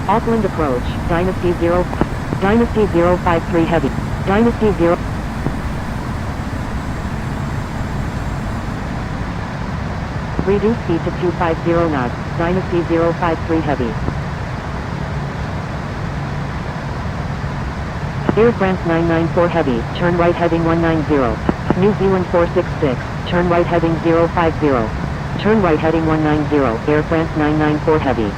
Auckland approach, Dynasty 0, Dynasty 053 heavy, Dynasty 0. Reduce speed to 250 knots, Dynasty 053 heavy. Air France 994 heavy, turn right heading 190. New Zealand 466, turn right heading 050. Turn right heading 190, Air France 994 heavy.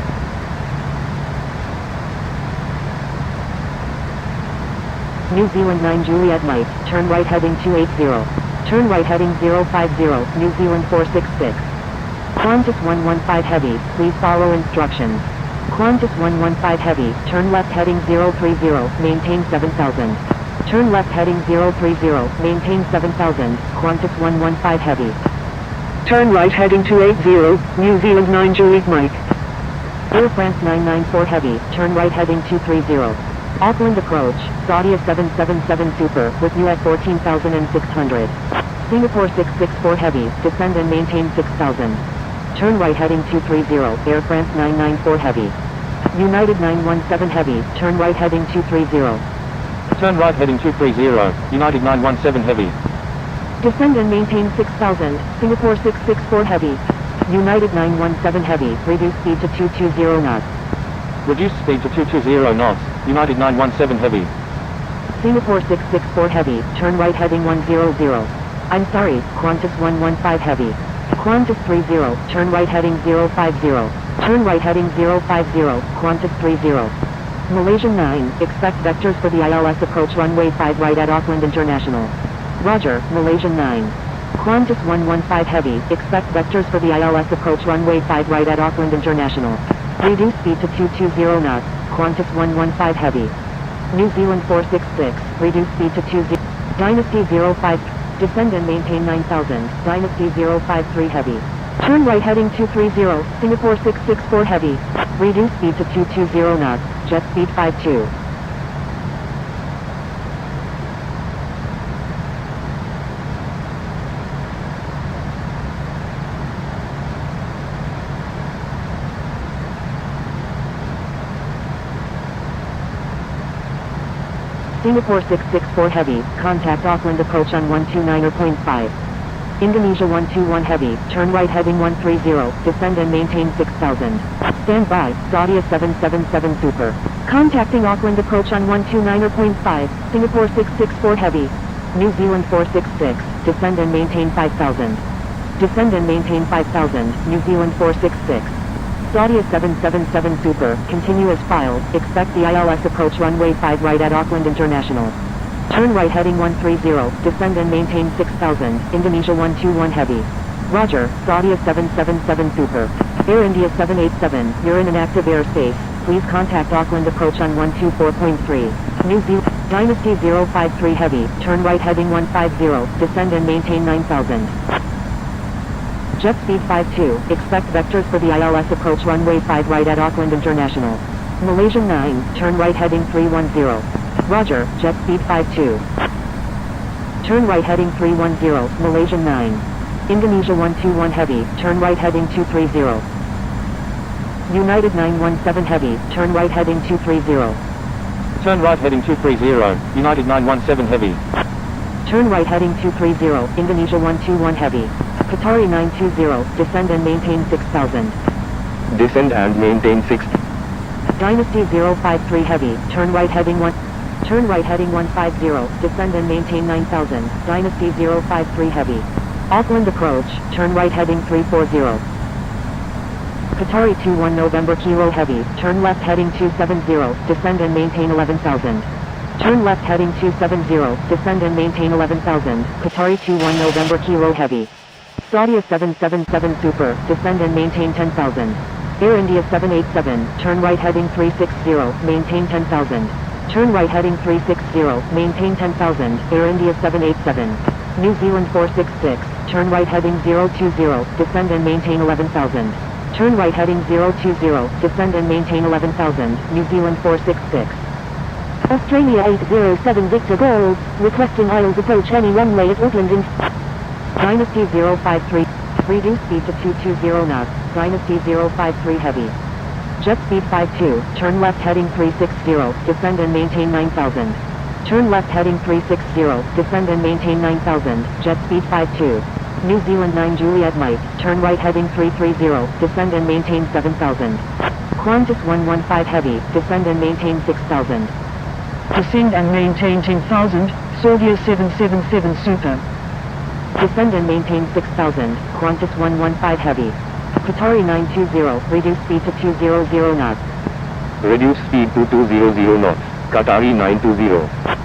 New Zealand 9 Juliet Mike, turn right heading 280. Turn right heading 050, New Zealand 466. Qantas 115 heavy, please follow instructions. Qantas 115 heavy, turn left heading 030, maintain 7000. Turn left heading 030, maintain 7000, Qantas 115 heavy. Turn right heading 280, New Zealand 9 Juliet Mike. Air France 994 heavy, turn right heading 230. Auckland approach, Saudia 777 Super, with you at 14,600. Singapore 664 heavy, descend and maintain 6,000. Turn right heading 230, Air France 994 heavy. United 917 heavy, turn right heading 230. Turn right heading 230, United 917 heavy. Descend and maintain 6,000, Singapore 664 heavy. United 917 heavy, reduce speed to 220 knots. Reduce speed to 220 knots, United 917 heavy. Singapore 664 heavy, turn right heading 100. I'm sorry, Qantas 115 heavy. Qantas 30, turn right heading 050. Turn right heading 050, Qantas 30. Malaysian 9, expect vectors for the ILS approach runway 5 right at Auckland International. Roger, Malaysian 9. Qantas 115 heavy, expect vectors for the ILS approach runway 5 right at Auckland International. Reduce speed to 220 knots, Qantas 115 heavy. New Zealand 466, reduce speed to 20. Dynasty 05, descend and maintain 9000, Dynasty 053 heavy. Turn right heading 230, Singapore 664 heavy. Reduce speed to 220 knots, jet speed 52. Singapore 664 heavy, contact Auckland approach on 129.5. Indonesia 121 heavy, turn right heading 130, descend and maintain 6000. Stand by, Saudia 777 Super. Contacting Auckland approach on 129.5, Singapore 664 heavy. New Zealand 466, descend and maintain 5000. Descend and maintain 5000, New Zealand 466. Saudia 777 Super, continue as filed, expect the ILS approach runway 5 right at Auckland International. Turn right heading 130, descend and maintain 6000, Indonesia 121 heavy. Roger, Saudia 777 Super. Air India 787, you're in an active airspace, please contact Auckland approach on 124.3. New Zealand, Dynasty 053 heavy, turn right heading 150, descend and maintain 9000. Jet speed 52, expect vectors for the ILS approach runway 5 right at Auckland International. Malaysian 9, turn right heading 310. Roger, jet speed 52. Turn right heading 310, Malaysian 9. Indonesia 121 heavy, turn right heading 230. United 917 heavy, turn right heading 230. Turn right heading 230, United 917 heavy. Turn right heading 230, Indonesia 121 heavy. Qatari 920, descend and maintain 6000. Descend and maintain 6. Dynasty 053 heavy, turn right heading 1. Turn right heading 150, descend and maintain 9000, Dynasty 053 heavy. Auckland approach, turn right heading 340. Qatari 21 November Kilo heavy, turn left heading 270, descend and maintain 11000. Turn left heading 270, descend and maintain 11000, Qatari 21 November Kilo heavy. Saudia 777 Super, descend and maintain 10,000. Air India 787, turn right heading 360, maintain 10,000. Turn right heading 360, maintain 10,000, Air India 787. New Zealand 466, turn right heading 020, descend and maintain 11,000. Turn right heading 020, descend and maintain 11,000, New Zealand 466. Australia 807 Victor Gold, requesting IELTS approach any runway at Auckland in... Dynasty 053, reduce speed to 220 knots, Dynasty 053 heavy. Jet speed 52, turn left heading 360, descend and maintain 9000. Turn left heading 360, descend and maintain 9000, jet speed 52. New Zealand 9 Juliet Mike, turn right heading 330, descend and maintain 7000. Qantas 115 Heavy, descend and maintain 6000. Descend and maintain 10,000, Saudia 777 Super. Descend and maintain 6000, Qantas 115 Heavy. Qatari 920, reduce speed to 200 knots. Reduce speed to 200 knots. Qatari 920.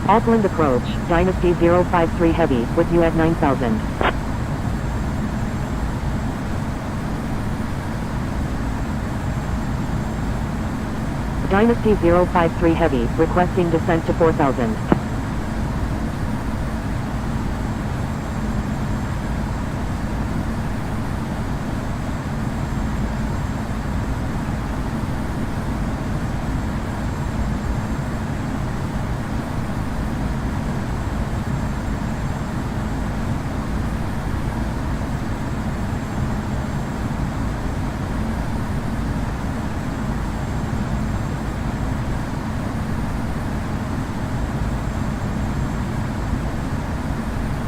Auckland approach, Dynasty 053 Heavy, with you at 9,000. Dynasty 053 Heavy, requesting descent to 4,000.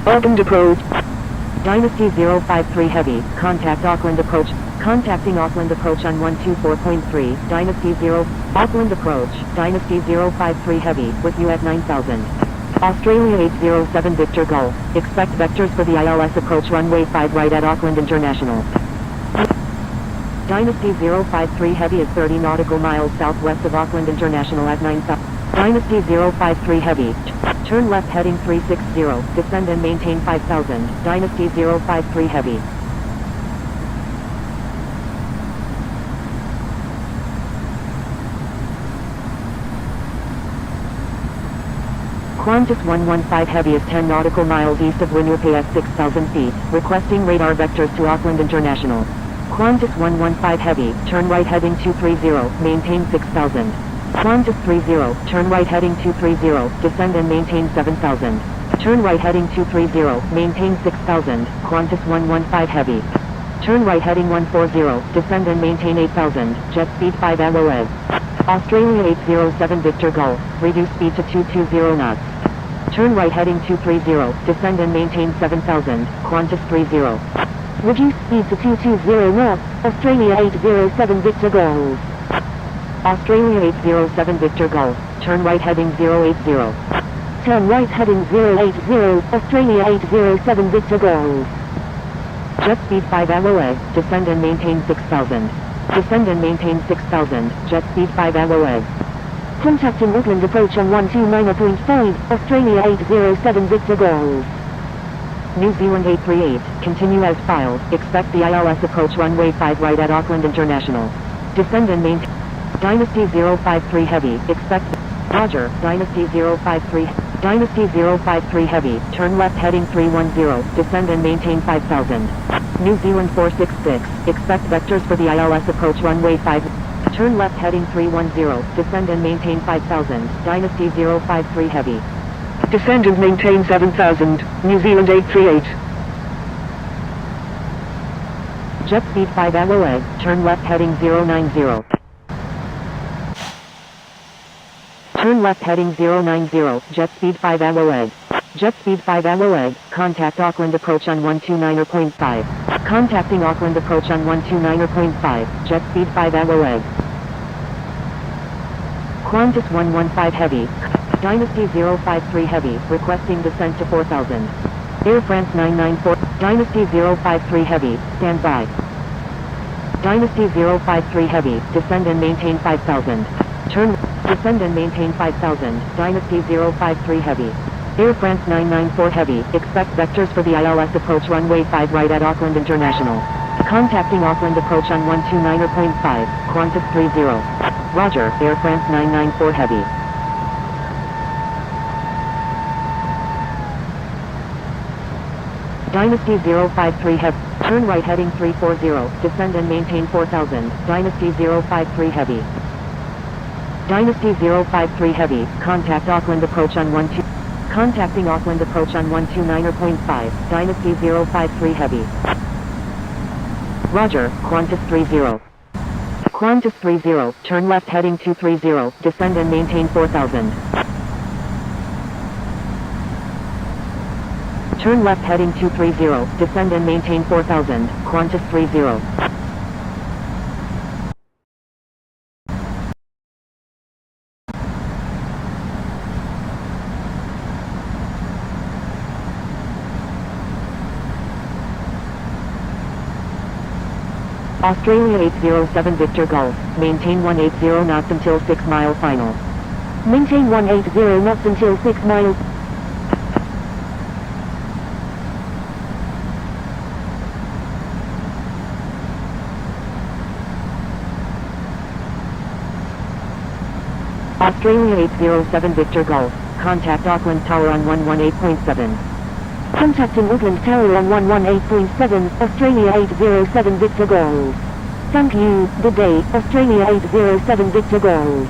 Auckland approach. Dynasty 053 Heavy, contact Auckland approach. Contacting Auckland approach on 124.3, Dynasty 0, Auckland approach, Dynasty 053 Heavy, with you at 9,000. Australia 807 Victor Golf, expect vectors for the ILS approach runway 5 right at Auckland International. Dynasty 053 Heavy is 30 nautical miles southwest of Auckland International at 9,000. Dynasty 053 Heavy, turn left heading 360, descend and maintain 5,000, Dynasty 053 Heavy. Qantas 115 Heavy is 10 nautical miles east of Winnipeg at 6,000 feet, requesting radar vectors to Auckland International. Qantas 115 Heavy, turn right heading 230, maintain 6,000. Qantas 30, turn right heading 230, descend and maintain 7,000. Turn right heading 230, maintain 6,000, Qantas 115 Heavy. Turn right heading 140, descend and maintain 8,000, jet speed 5 LOS. Australia 807 Victor Golf, reduce speed to 220 knots. Turn right heading 230, descend and maintain 7,000, Qantas 30. Reduce speed to 220 knots, Australia 807 Victor Golf. Australia 807 Victor Golf, turn right heading 080. Turn right heading 080, Australia 807 Victor Golf. Jet speed 5 LOS, descend and maintain 6,000. Descend and maintain 6,000, jet speed 5 LOS. Contacting Auckland approach on 129.5, Australia 807 Victor Golf. New Zealand 838, continue as filed, expect the ILS approach runway 5 right at Auckland International. Descend and maintain. Dynasty 053 Heavy, expect. Roger, Dynasty 053. Dynasty 053 Heavy, turn left heading 310, descend and maintain 5,000. New Zealand 466, expect vectors for the ILS approach runway 5. Turn left heading 310, descend and maintain 5,000, Dynasty 053 Heavy. Descend and maintain 7,000, New Zealand 838. Jet speed 5 LOS, turn left heading 090. Turn left heading 090, jet speed 5 LOS. Jet speed 5 LOS, contact Auckland approach on 129.5. Contacting Auckland approach on 129.5, jet speed 5 LOS. Qantas 115 Heavy, Dynasty 053 Heavy, requesting descent to 4,000. Air France 994, Dynasty 053 Heavy, stand by. Dynasty 053 Heavy, descend and maintain 5,000. Turn, descend and maintain 5,000, Dynasty 053 Heavy. Air France 994 Heavy, expect vectors for the ILS approach runway 5 right at Auckland International. Contacting Auckland approach on 129.5, Qantas 30. Roger, Air France 994 Heavy. Dynasty 053 Heavy, turn right heading 340, descend and maintain 4,000, Dynasty 053 Heavy. Dynasty 053 Heavy, contact Auckland approach on 12. Contacting Auckland approach on 129.5, Dynasty 053 Heavy. Roger, Qantas 30. Qantas 30, turn left heading 230, descend and maintain 4,000. Turn left heading 230, descend and maintain 4,000, Qantas 30. Australia 807 Victor Golf, maintain 180 knots until 6 mile final. Maintain 180 knots until 6 miles. Australia 807 Victor Golf. Contact Auckland Tower on 118.7. Contacting Auckland Tower on 118.7, Australia 807 Victor Golf. Thank you, good day, Australia 807 Victor Golf.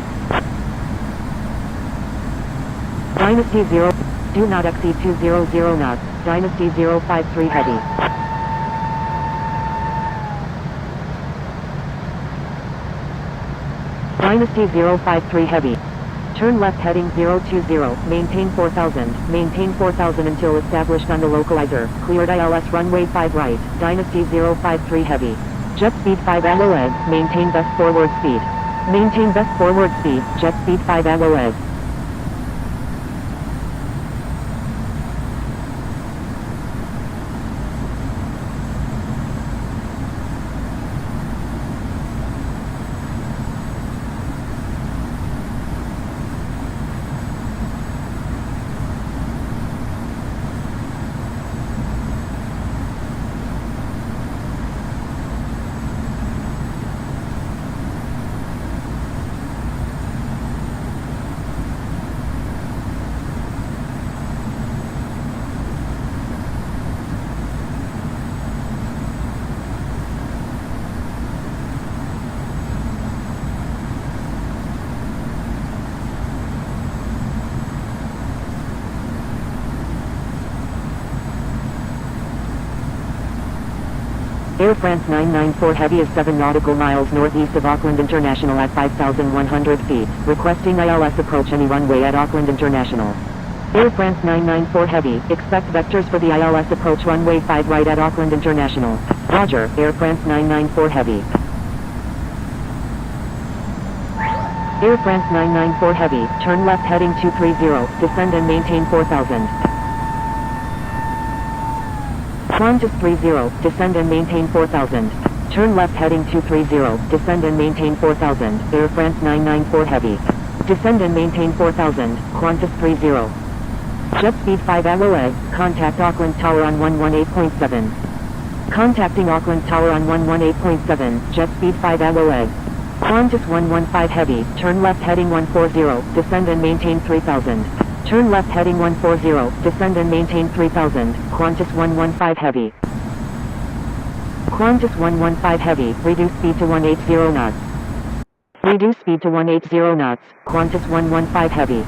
Dynasty 0. Do not exceed 200 knots. Dynasty 053 Heavy. Dynasty 053 Heavy. Turn left heading 020, maintain 4000, maintain 4000 until established on the localizer, cleared ILS runway 5 right, Dynasty 053 Heavy. Jet speed 5 LOS, maintain best forward speed. Maintain best forward speed, jet speed 5 LOS. Air France 994 Heavy is 7 nautical miles northeast of Auckland International at 5,100 feet, requesting ILS approach any runway at Auckland International. Air France 994 Heavy, expect vectors for the ILS approach runway 5 right at Auckland International. Roger, Air France 994 Heavy. Air France 994 Heavy, turn left heading 230, descend and maintain 4000. Qantas 30, descend and maintain 4000. Turn left heading 230, descend and maintain 4000, Air France 994 Heavy. Descend and maintain 4000, Qantas 30. Jet speed 5 LOS, contact Auckland Tower on 118.7. Contacting Auckland Tower on 118.7, jet speed 5 LOS. Qantas 115 Heavy, turn left heading 140, descend and maintain 3000. Turn left heading 140, descend and maintain 3000, Qantas 115 Heavy. Qantas 115 Heavy, reduce speed to 180 knots. Reduce speed to 180 knots, Qantas 115 Heavy.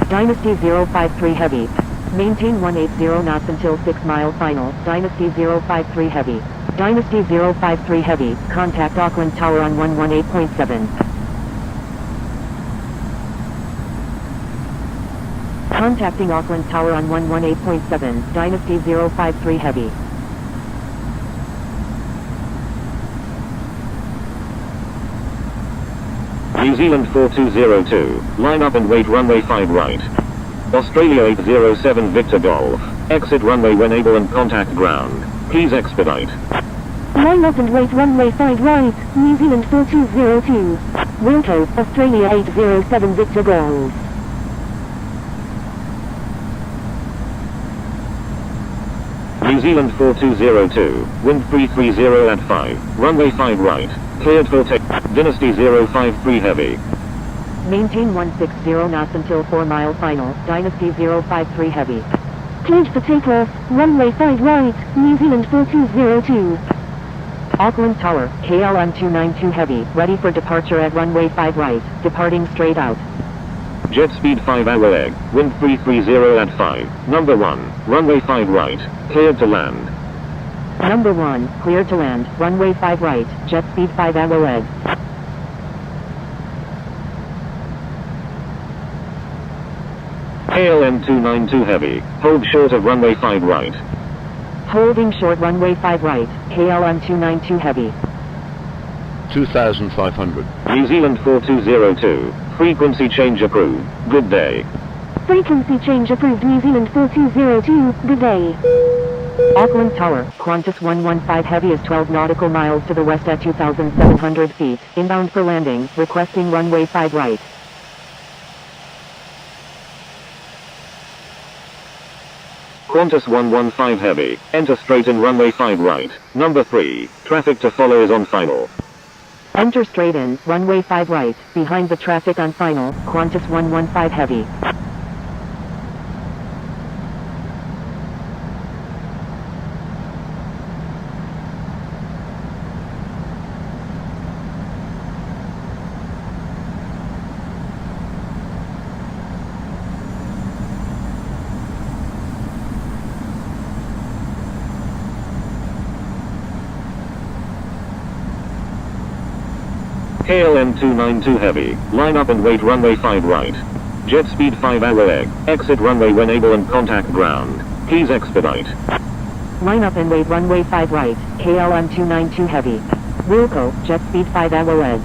Dynasty 053 Heavy. Maintain 180 knots until 6 mile final, Dynasty 053 Heavy. Dynasty 053 Heavy, contact Auckland Tower on 118.7. Contacting Auckland Tower on 118.7, Dynasty 053 Heavy. New Zealand 4202, line up and wait runway 5 right. Australia 807 Victor Golf, exit runway when able and contact ground. Please expedite. Line up and wait runway 5 right, New Zealand 4202. Wilco, Australia 807 Victor Golf. New Zealand 4202, wind 330 at 5, runway 5 right, cleared for take. Dynasty 053 Heavy. Maintain 160 knots until 4 mile final, Dynasty 053 Heavy. Cleared for takeoff, runway 5 right, New Zealand 4202. Auckland Tower, KLM 292 Heavy, ready for departure at runway 5 right, departing straight out. Jet speed 5 hour egg, wind 330 at 5, number 1, runway 5 right, cleared to land. Number 1, cleared to land, runway 5 right, jet speed 5 LOS. KLM 292 Heavy, hold short of runway 5 right. Holding short runway 5 right, KLM 292 Heavy. 2,500. New Zealand 4202, frequency change approved, good day. Frequency change approved. New Zealand 4202, good day. Auckland Tower, Qantas 115 Heavy is 12 nautical miles to the west at 2,700 feet, inbound for landing, requesting runway 5 right. Qantas 115 Heavy, enter straight in runway 5 right, number 3, traffic to follow is on final. Enter straight in, runway 5 right, behind the traffic on final, Qantas 115 Heavy. KLM 292 Heavy, line up and wait runway 5 right. Jet speed 5 hour egg, exit runway when able and contact ground. Please expedite. Line up and wait runway 5 right, KLM 292 Heavy. Wilco, jet speed 5 hour egg.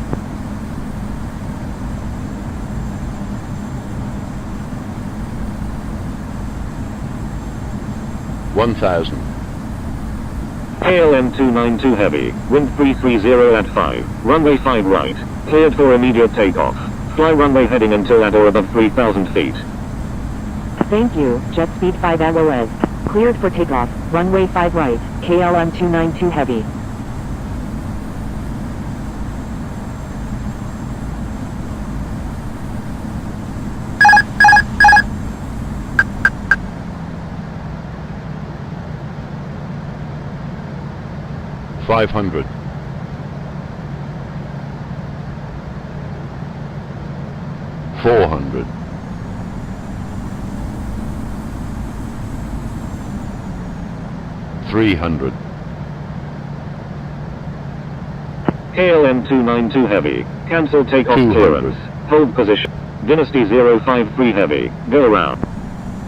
KLM 292 Heavy, wind 330 at 5, runway 5 right, cleared for immediate takeoff. Fly runway heading until at or above 3,000 feet. Thank you, jet speed 5 hours. Cleared for takeoff, runway 5 right, KLM 292 Heavy. $500. $400. $300. KLM 292 Heavy, cancel takeoff 200. clearance. Hold position. Dynasty 053 Heavy, go around.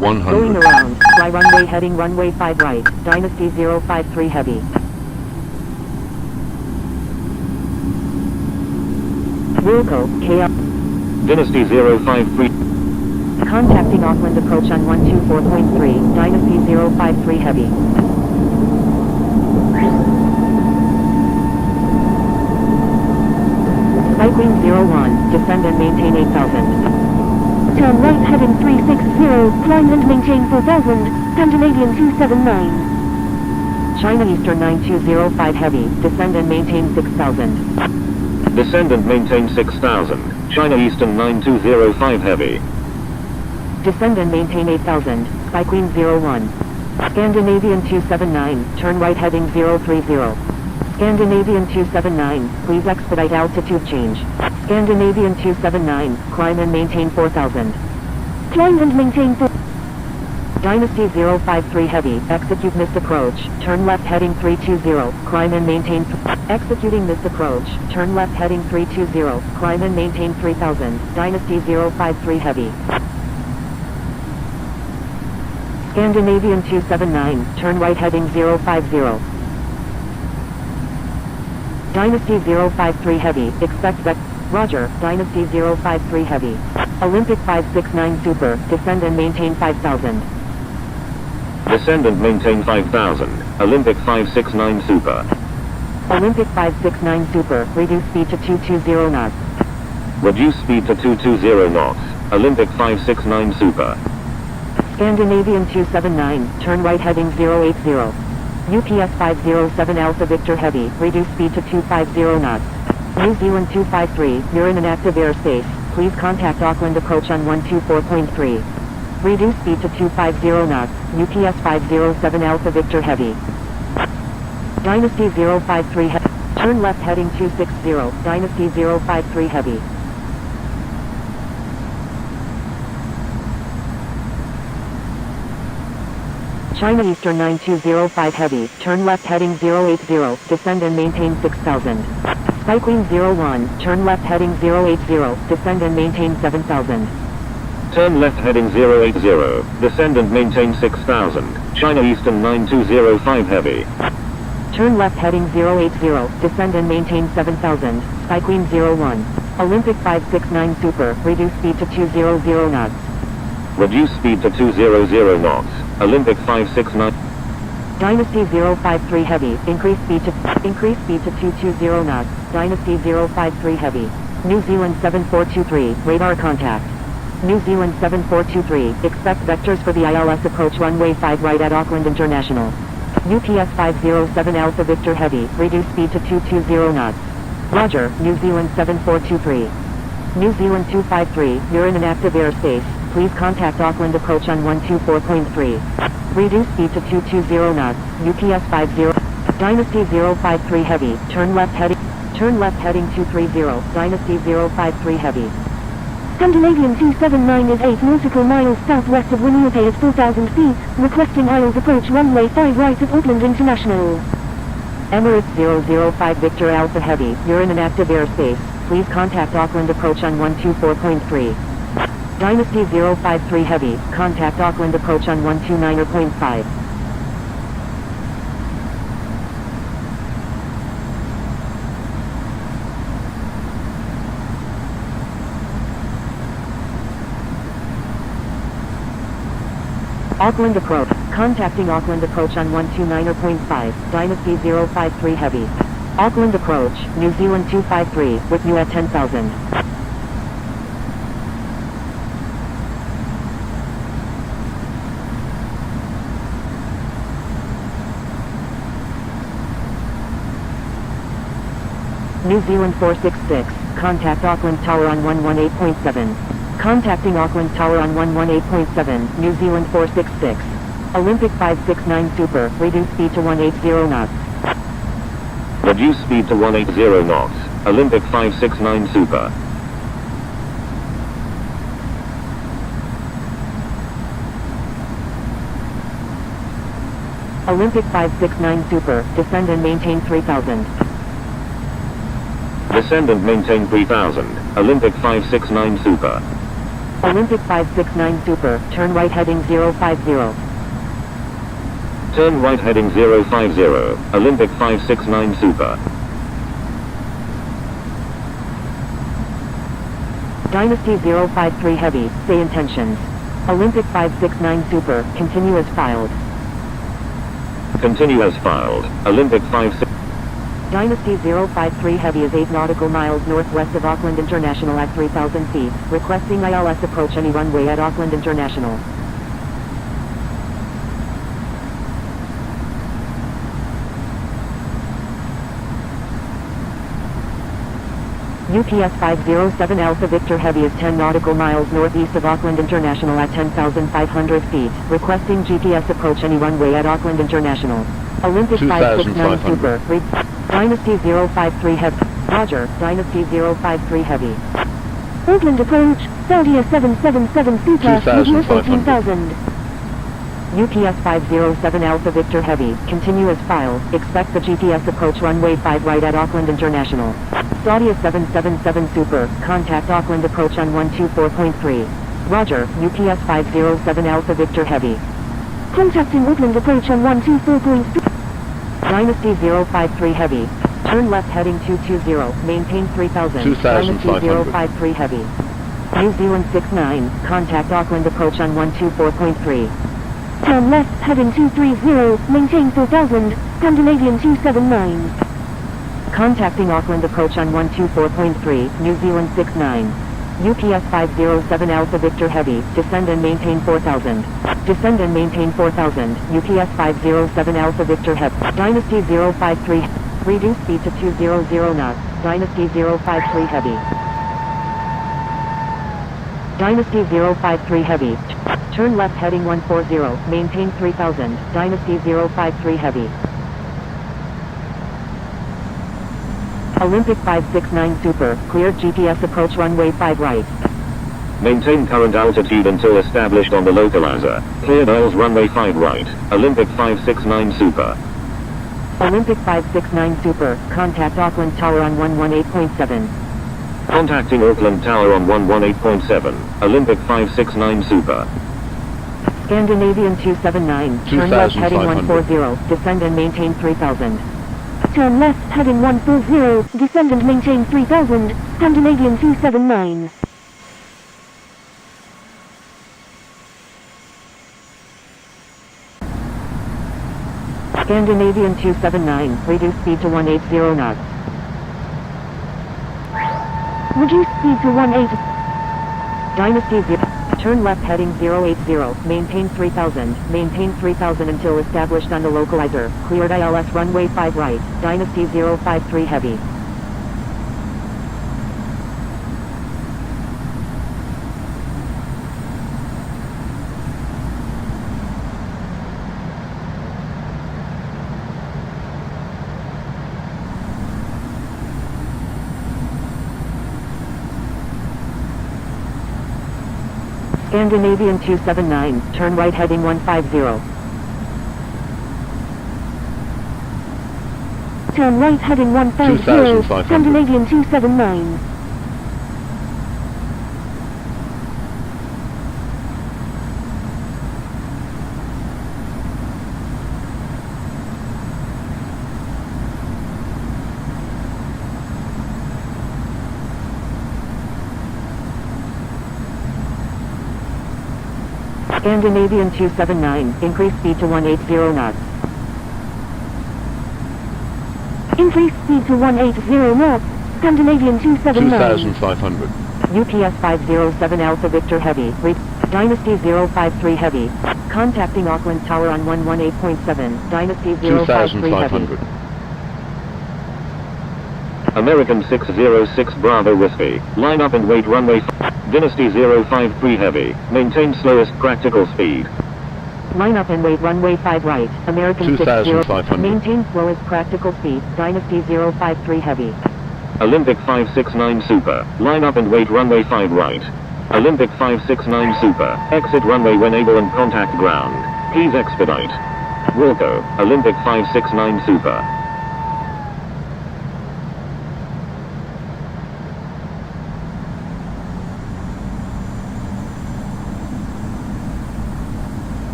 100. Going around, fly runway heading runway 5 right, Dynasty 053 Heavy. Wilco, KL. Dynasty 053. Contacting Auckland approach on 124.3, Dynasty 053 Heavy. Cycling 01, descend and maintain 8,000. Turn right heading 360, climb and maintain 4000, Scandinavian 279. China Eastern 9205 Heavy, descend and maintain 6,000. Descend and maintain 6,000. China Eastern 9205 Heavy. Descend and maintain 8,000, Sky Queen 01. Scandinavian 279, turn right heading 030. Scandinavian 279, please expedite altitude change. Scandinavian 279, climb and maintain 4,000. Climb and maintain 4. Dynasty 053 Heavy, execute missed approach, turn left heading 320, climb and maintain. Executing missed approach, turn left heading 320, climb and maintain 3,000, Dynasty 053 Heavy. Scandinavian 279, turn right heading 050. Dynasty 053 Heavy, expect Roger, Dynasty 053 Heavy. Olympic 569 Super, descend and maintain 5,000. Descend and maintain 5,000. Olympic 569 Super. Olympic 569 Super, reduce speed to 220 knots. Reduce speed to 220 knots. Olympic 569 Super. Scandinavian 279, turn right heading 080. UPS 507 Alpha Victor Heavy, reduce speed to 250 knots. New Zealand 253, you're in an active airspace, please contact Auckland approach on 124.3. Reduce speed to 250 knots, UPS 507 Alpha Victor Heavy. Dynasty 053 Heavy, turn left heading 260, Dynasty 053 Heavy. China Eastern 9205 Heavy, turn left heading 080, descend and maintain 6,000. Sky Queen 01, turn left heading 080, descend and maintain 7,000. Turn left heading 080, descend and maintain 6,000. China Eastern 9205 Heavy. Turn left heading 080, descend and maintain 7,000, Sky Queen 01. Olympic 569 Super, reduce speed to 200 knots. Reduce speed to 200 knots. Olympic 569. Dynasty 053 Heavy, increase speed to 220 knots. Dynasty 053 Heavy. New Zealand 7423, radar contact. New Zealand 7423, expect vectors for the ILS approach runway 5 right at Auckland International. UPS 507 Alpha Victor Heavy, reduce speed to 220 knots. Roger, New Zealand 7423. New Zealand 253, you're in an active airspace. Please contact Auckland approach on 124.3. Reduce speed to 220 knots. UPS 50. Dynasty 053 Heavy, turn left heading 230. Dynasty 053 Heavy. Scandinavian 279 is 8 nautical miles southwest of Winnipeg at 4,000 feet, requesting ILS approach runway 5 right at Auckland International. Emirates 005 Victor Alpha Heavy, you're in an active airspace. Please contact Auckland approach on 124.3. Dynasty 053 Heavy, contact Auckland approach on 129.5. Auckland approach, contacting Auckland approach on 129.5, Dynasty 053 Heavy. Auckland approach, New Zealand 253, with you at 10,000. New Zealand 466, contact Auckland Tower on 118.7. Contacting Auckland Tower on 118.7, New Zealand 466. Olympic 569 Super, reduce speed to 180 knots. Reduce speed to 180 knots. Olympic 569 Super. Olympic 569 Super, descend and maintain 3000. Descend and maintain 3000. Olympic 569 Super. Olympic 569 Super, turn right heading 050. Turn right heading 050. Olympic 569 Super. Dynasty 053 Heavy, say intentions. Olympic 569 Super, continue as filed. Continue as filed. Olympic 56. Dynasty 053 Heavy is 8 nautical miles northwest of Auckland International at 3,000 feet, requesting ILS approach any runway at Auckland International. UPS 507 Alpha Victor Heavy is 10 nautical miles northeast of Auckland International at 10,500 feet, requesting GPS approach any runway at Auckland International. Olympic 569 Super, Dynasty 053 Heavy. Roger, Dynasty 053 Heavy. Auckland approach, Saudia 777 Super, 14,000. UPS 507 Alpha Victor Heavy, continue as filed, expect the GPS approach runway 5 right at Auckland International. Saudia 777 Super, contact Auckland approach on 124.3. Roger, UPS 507 Alpha Victor Heavy. Contacting Auckland approach on 124.3. Dynasty 053 Heavy, turn left heading 220, maintain 3000. 2,500. Dynasty 053 Heavy. New Zealand 69, contact Auckland approach on 124.3. Turn left heading 230, maintain 4000, Scandinavian 279. Contacting Auckland approach on 124.3, New Zealand 69. UPS 507 Alpha Victor Heavy, descend and maintain 4000. Descend and maintain 4000, UPS 507 Alpha Victor Heavy. Dynasty 053, reduce speed to 200 knots. Dynasty 053 Heavy. Dynasty 053 Heavy. Turn left heading 140, maintain 3000. Dynasty 053 Heavy. Olympic 569 Super, cleared GPS approach runway 5 right. Maintain current altitude until established on the localizer. Cleared ILS runway 5 right. Olympic 569 Super. Olympic 569 Super, contact Auckland Tower on 118.7. Contacting Auckland Tower on 118.7. Olympic 569 Super. Scandinavian 279, turn left heading 2,500. 140, descend and maintain 3000. Turn left heading 140, descend and maintain 3000, Scandinavian 279. Scandinavian 279, reduce speed to 180 knots. Reduce speed to 18. Dynasty 0. Turn left heading 080, maintain 3000 until established on the localizer, cleared ILS runway 5 right, Dynasty 053 heavy. Scandinavian 279, turn right heading 150. Turn right heading 150, 2,500. Scandinavian 279. Scandinavian 279, increase speed to 180 knots. Increase speed to 180 knots, Scandinavian 279. 2,500. UPS 507 Alpha Victor Heavy, Dynasty 053 Heavy. Contacting Auckland Tower on 118.7, Dynasty 053 Heavy. 2,500. American 606 Bravo Whiskey, line up and wait runway Dynasty 053 Heavy, maintain slowest practical speed. Line up and wait runway 5 right, American 60, 2,500. maintain slowest practical speed, Dynasty 053 Heavy. Olympic 569 Super, line up and wait runway 5 right. Olympic 569 Super, exit runway when able and contact ground. Please expedite. Wilco, Olympic 569 Super.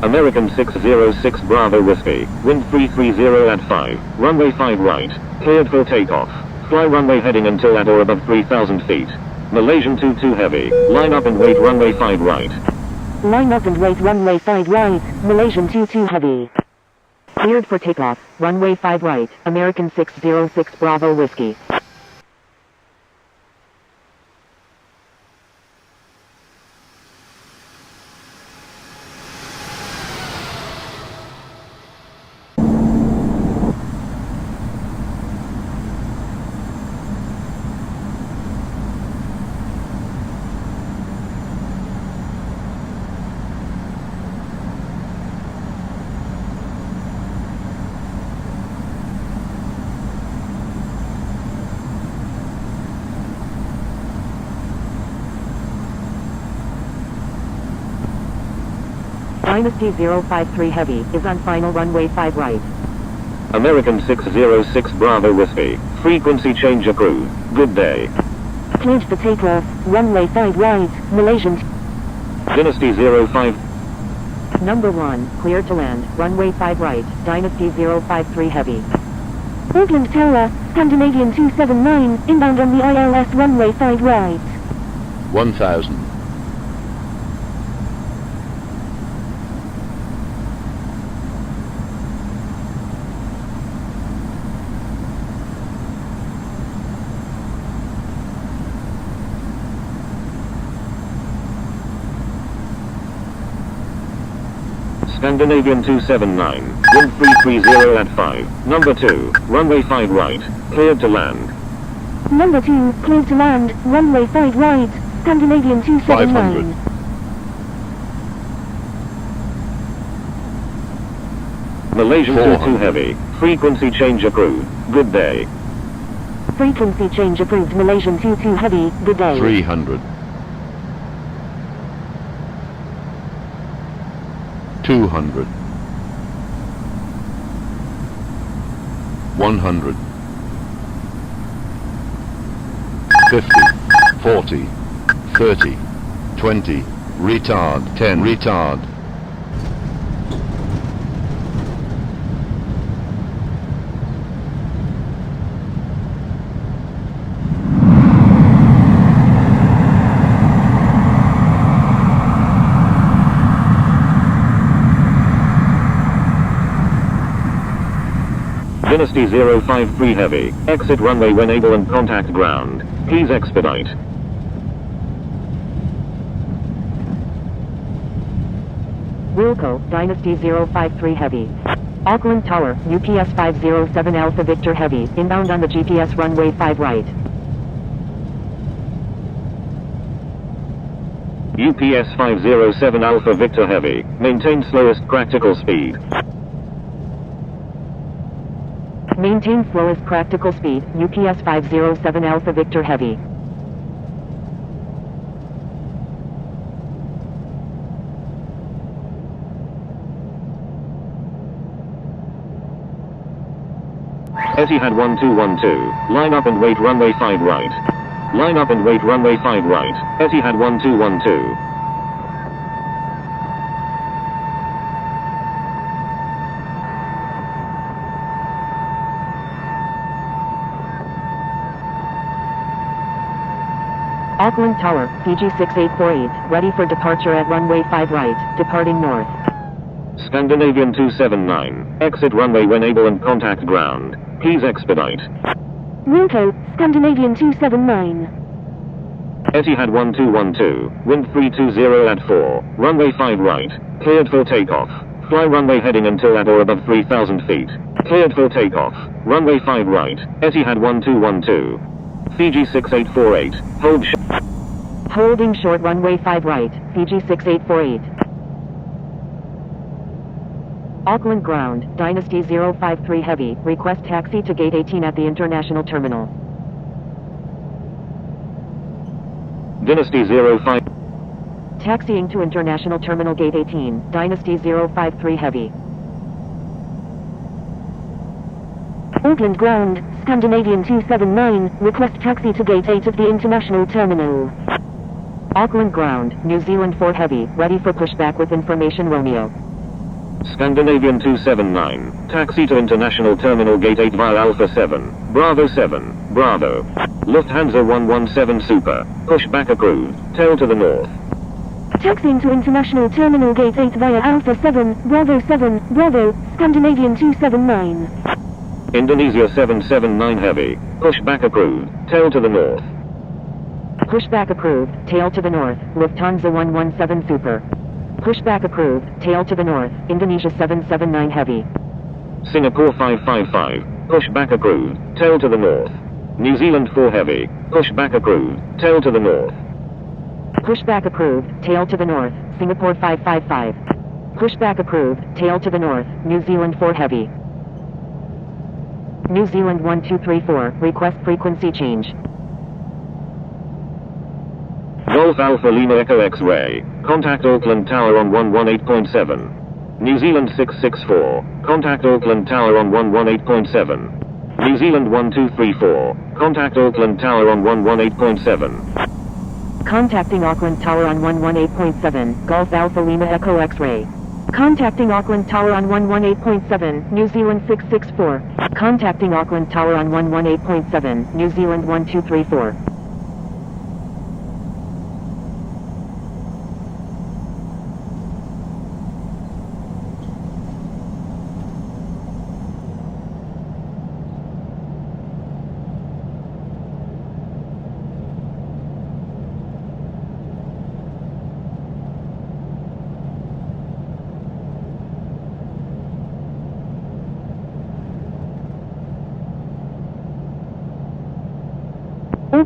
American 606 Bravo Whiskey, wind 330 at 5, runway 5 right, cleared for takeoff. Fly runway heading until at or above 3,000 feet. Malaysian 22 Heavy, line up and wait runway 5 right. Line up and wait runway 5 right, Malaysian 22 Heavy. Cleared for takeoff, runway 5 right, American 606 Bravo Whiskey. Dynasty 053 Heavy is on final runway 5 right. American 606 Bravo Whiskey, frequency change approved. Good day. Cleared for takeoff, runway 5 right, Malaysian. Dynasty 05. Number 1, clear to land, runway 5 right, Dynasty 053 Heavy. Auckland Tower, Scandinavian 279, inbound on the ILS runway 5 right. 1,000. Scandinavian 279, wind 330 at 5, number 2, runway 5 right, cleared to land. Number 2, cleared to land, runway 5 right, Scandinavian 279. 500. Malaysian 400. 22 Heavy, frequency change approved. Good day. Frequency change approved, Malaysian 22 Heavy, good day. 300. 200. 100. 50. 40. 30. 20. Retard. 10. Retard. Dynasty 053 Heavy, exit runway when able and contact ground. Please expedite. Wilco, Dynasty 053 Heavy. Auckland Tower, UPS 507 Alpha Victor Heavy, inbound on the GPS runway 5 right. UPS 507 Alpha Victor Heavy, maintain slowest practical speed. Maintain slowest practical speed, UPS 507 Alpha Victor Heavy. Etihad 1212, line up and wait runway 5 right. Line up and wait runway 5 right, Etihad 1212. Auckland Tower, Fiji 6848, ready for departure at runway 5 right, departing north. Scandinavian 279, exit runway when able and contact ground. Please expedite. Wilco, Scandinavian 279. Etihad 1212, wind 320 at 4, runway 5 right, cleared for takeoff. Fly runway heading until at or above 3,000 feet. Cleared for takeoff. Runway 5 right, Etihad 1212. Fiji 6848, hold Holding short runway 5 right, Fiji 6848. Auckland ground, Dynasty 053 Heavy, request taxi to gate 18 at the international terminal. Dynasty 05. Taxiing to international terminal gate 18, Dynasty 053 Heavy. Auckland ground, Scandinavian 279, request taxi to gate 8 of the international terminal. Auckland ground, New Zealand 4 Heavy, ready for pushback with information Romeo. Scandinavian 279, taxi to international terminal gate 8 via Alpha 7, Bravo 7, Bravo. Lufthansa 117 Super, pushback approved, tail to the north. Taxiing to international terminal gate 8 via Alpha 7, Bravo 7, Bravo, Scandinavian 279. Indonesia 779 Heavy, pushback approved, tail to the north. Pushback approved, tail to the north, Lufthansa 117 Super. Pushback approved, tail to the north, Indonesia 779 Heavy. Singapore 555, pushback approved, tail to the north. New Zealand 4 Heavy, pushback approved, tail to the north. Pushback approved, tail to the north, Singapore 555. Pushback approved, tail to the north, New Zealand 4 Heavy. New Zealand 1234, request frequency change. Golf Alpha Lima Echo X-Ray, contact Auckland Tower on 118.7. New Zealand 664, contact Auckland Tower on 118.7. New Zealand 1234, contact Auckland Tower on 118.7. Contacting Auckland Tower on 118.7, Golf Alpha Lima Echo X-Ray. Contacting Auckland Tower on 118.7, New Zealand 664. Contacting Auckland Tower on 118.7, New Zealand 1234.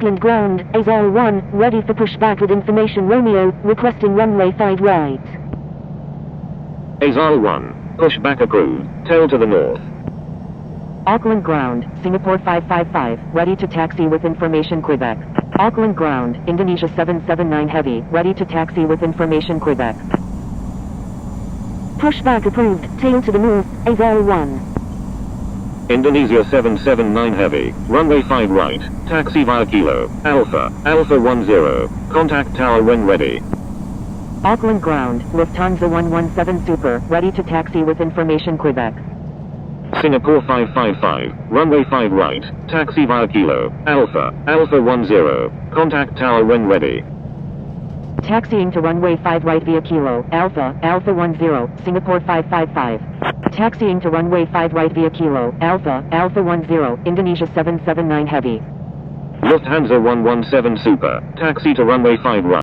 Auckland ground, AZAL 1, ready for pushback with information Romeo, requesting runway 5 right. AZAL 1, pushback approved, tail to the north. Auckland ground, Singapore 555, ready to taxi with information Quebec. Auckland ground, Indonesia 779 Heavy, ready to taxi with information Quebec. Pushback approved, tail to the north, AZAL 1. Indonesia 779 Heavy, runway 5 right, taxi via Kilo, Alpha, Alpha 10, contact tower when ready. Auckland ground, Lufthansa 117 Super, ready to taxi with information Quebec. Singapore 555, runway 5 right, taxi via Kilo, Alpha, Alpha 10, contact tower when ready. Taxiing to runway 5 right via Kilo, Alpha, Alpha 10, Singapore 555. Taxiing to runway 5 right via Kilo, Alpha, Alpha 10, Indonesia 779 Heavy. Lufthansa 117 Super, taxi to runway 5 right.